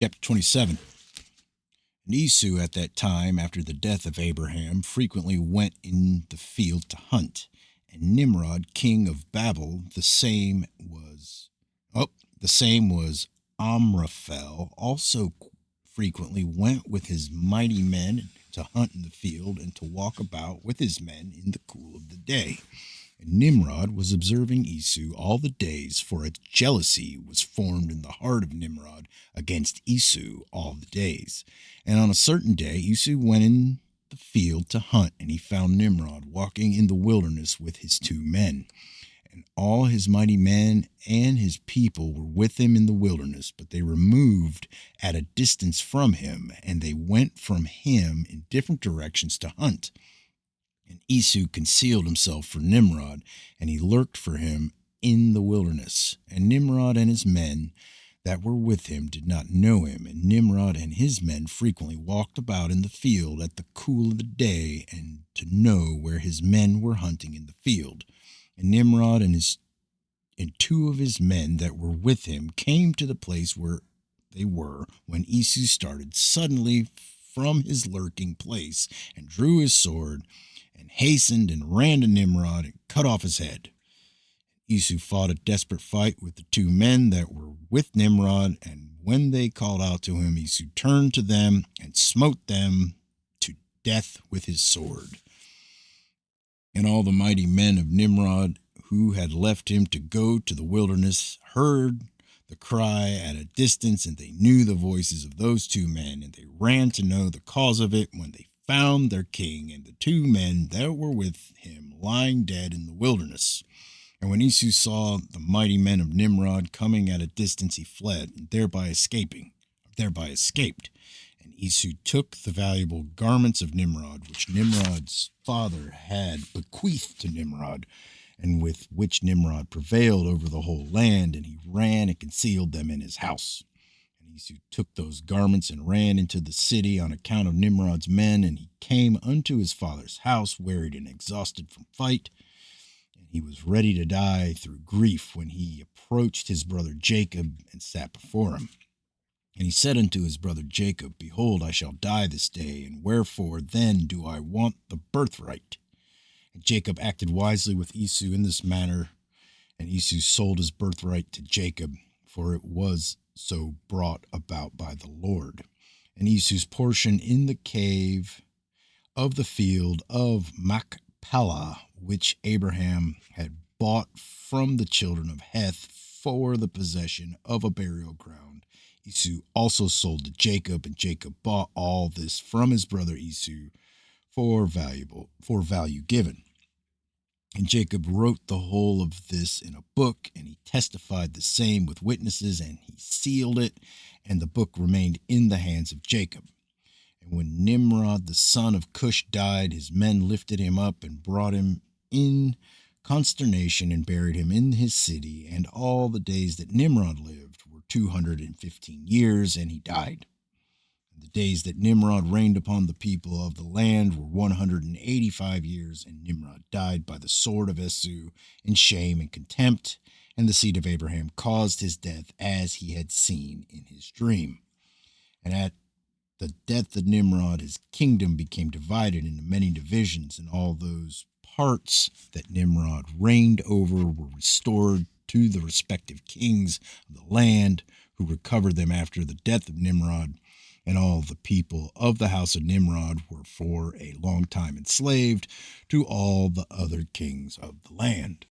Chapter 27. And Esau at that time, after the death of Abraham, frequently went in the field to hunt. And Nimrod, king of Babel, the same was Amraphel, also frequently went with his mighty men to hunt in the field and to walk about with his men in the cool of the day. And Nimrod was observing Esau all the days, for a jealousy was formed in the heart of Nimrod against Esau all the days. And on a certain day Esau went in the field to hunt, and he found Nimrod walking in the wilderness with his 2 men. And all his mighty men and his people were with him in the wilderness, but they removed at a distance from him, and they went from him in different directions to hunt. And Esau concealed himself for Nimrod, and he lurked for him in the wilderness. And Nimrod and his men that were with him did not know him. And Nimrod and his men frequently walked about in the field at the cool of the day, and to know where his men were hunting in the field. And Nimrod and 2 of his men that were with him came to the place where they were when Esau started suddenly from his lurking place, and drew his sword, and hastened and ran to Nimrod and cut off his head. Esau fought a desperate fight with the 2 men that were with Nimrod, and when they called out to him, Esau turned to them and smote them to death with his sword. And all the mighty men of Nimrod, who had left him to go to the wilderness, heard the cry at a distance, and they knew the voices of those 2 men, and they ran to know the cause of it when they found their king and the 2 men that were with him lying dead in the wilderness. And when Esau saw the mighty men of Nimrod coming at a distance, he fled, and thereby escaped. And Esau took the valuable garments of Nimrod, which Nimrod's father had bequeathed to Nimrod, and with which Nimrod prevailed over the whole land, and he ran and concealed them in his house. And Esau took those garments and ran into the city on account of Nimrod's men, and he came unto his father's house, wearied and exhausted from fight. And he was ready to die through grief when he approached his brother Jacob and sat before him. And he said unto his brother Jacob, Behold, I shall die this day, and wherefore then do I want the birthright? And Jacob acted wisely with Esau in this manner, and Esau sold his birthright to Jacob, for it was so brought about by the Lord. And Esau's portion in the cave of the field of Machpelah, which Abraham had bought from the children of Heth for the possession of a burial ground, Esau also sold to Jacob, and Jacob bought all this from his brother Esau for value given. And Jacob wrote the whole of this in a book, and he testified the same with witnesses, and he sealed it, and the book remained in the hands of Jacob. And when Nimrod the son of Cush died, his men lifted him up and brought him in consternation and buried him in his city. And all the days that Nimrod lived were 215 years, and he died. And the days that Nimrod reigned upon the people of the land were 185 years, and Nimrod died by the sword of Esau in shame and contempt. And the seed of Abraham caused his death, as he had seen in his dream. And at the death of Nimrod, his kingdom became divided into many divisions, and all those parts that Nimrod reigned over were restored to the respective kings of the land, who recovered them after the death of Nimrod. And all the people of the house of Nimrod were for a long time enslaved to all the other kings of the land.